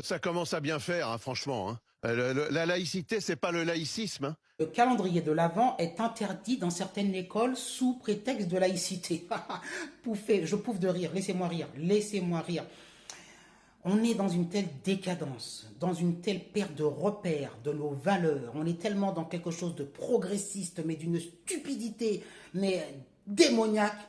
Ça commence à bien faire, hein, franchement. Hein. La laïcité, c'est pas le laïcisme. Hein. Le calendrier de l'Avent est interdit dans certaines écoles sous prétexte de laïcité. Pouffez, je pouffe de rire, laissez-moi rire, laissez-moi rire. On est dans une telle décadence, dans une telle perte de repères, de nos valeurs. On est tellement dans quelque chose de progressiste, mais d'une stupidité, mais démoniaque,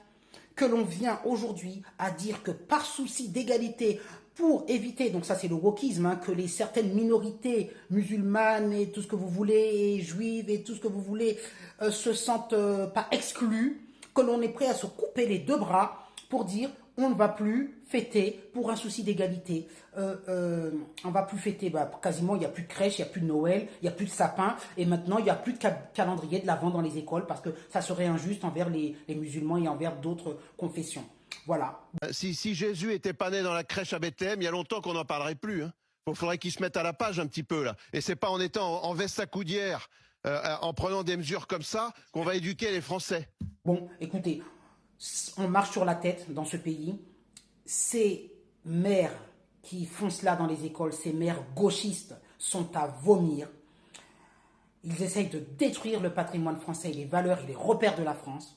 que l'on vient aujourd'hui à dire que par souci d'égalité, pour éviter, donc ça c'est le wokisme, hein, que les certaines minorités musulmanes et tout ce que vous voulez, et juives et tout ce que vous voulez, se sentent pas exclus, que l'on est prêt à se couper les deux bras pour dire on ne va plus fêter pour un souci d'égalité. On va plus fêter, quasiment il n'y a plus de crèche, il n'y a plus de Noël, il n'y a plus de sapin, et maintenant il n'y a plus de calendrier de l'Avent dans les écoles parce que ça serait injuste envers les musulmans et envers d'autres confessions. Voilà. Si Jésus était pas né dans la crèche à Bethléem, il y a longtemps qu'on n'en parlerait plus. Hein. Faudrait qu'il se mette à la page un petit peu là. Et c'est pas en étant en veste à coudière, en prenant des mesures comme ça, qu'on va éduquer les Français. Bon, écoutez, on marche sur la tête dans ce pays. Ces maires qui font cela dans les écoles, ces maires gauchistes, sont à vomir. Ils essayent de détruire le patrimoine français, les valeurs et les repères de la France.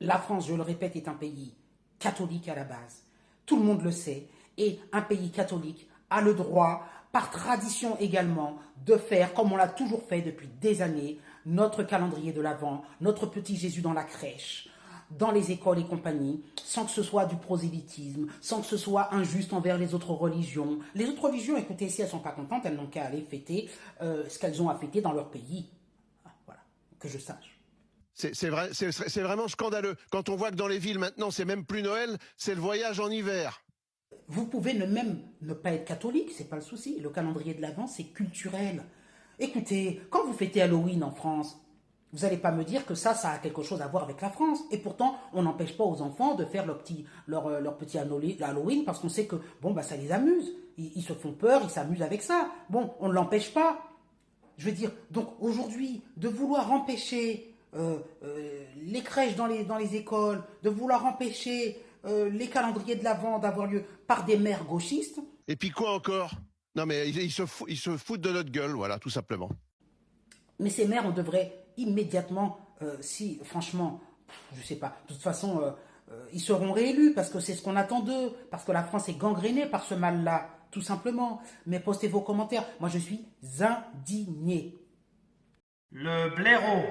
La France, je le répète, est un pays catholique à la base. Tout le monde le sait. Et un pays catholique a le droit, par tradition également, de faire, comme on l'a toujours fait depuis des années, notre calendrier de l'Avent, notre petit Jésus dans la crèche, dans les écoles et compagnie, sans que ce soit du prosélytisme, sans que ce soit injuste envers les autres religions. Les autres religions, écoutez, si elles ne sont pas contentes, elles n'ont qu'à aller fêter ce qu'elles ont à fêter dans leur pays. Voilà, que je sache. C'est vraiment scandaleux. Quand on voit que dans les villes maintenant, c'est même plus Noël, c'est le voyage en hiver. Vous pouvez même ne pas être catholique, c'est pas le souci. Le calendrier de l'Avent, c'est culturel. Écoutez, quand vous fêtez Halloween en France, vous n'allez pas me dire que ça a quelque chose à voir avec la France. Et pourtant, on n'empêche pas aux enfants de faire leur petit Halloween parce qu'on sait que bon, ça les amuse. Ils se font peur, ils s'amusent avec ça. Bon, on ne l'empêche pas. Je veux dire, donc aujourd'hui, de vouloir empêcher les crèches dans les écoles, de vouloir empêcher les calendriers de l'Avent d'avoir lieu par des maires gauchistes. Et puis quoi encore? Non mais ils se foutent de notre gueule, voilà, tout simplement. Mais ces maires, on devrait immédiatement, franchement, je sais pas, de toute façon, ils seront réélus parce que c'est ce qu'on attend d'eux, parce que la France est gangrénée par ce mal-là, tout simplement. Mais postez vos commentaires. Moi, je suis indigné. Le blaireau.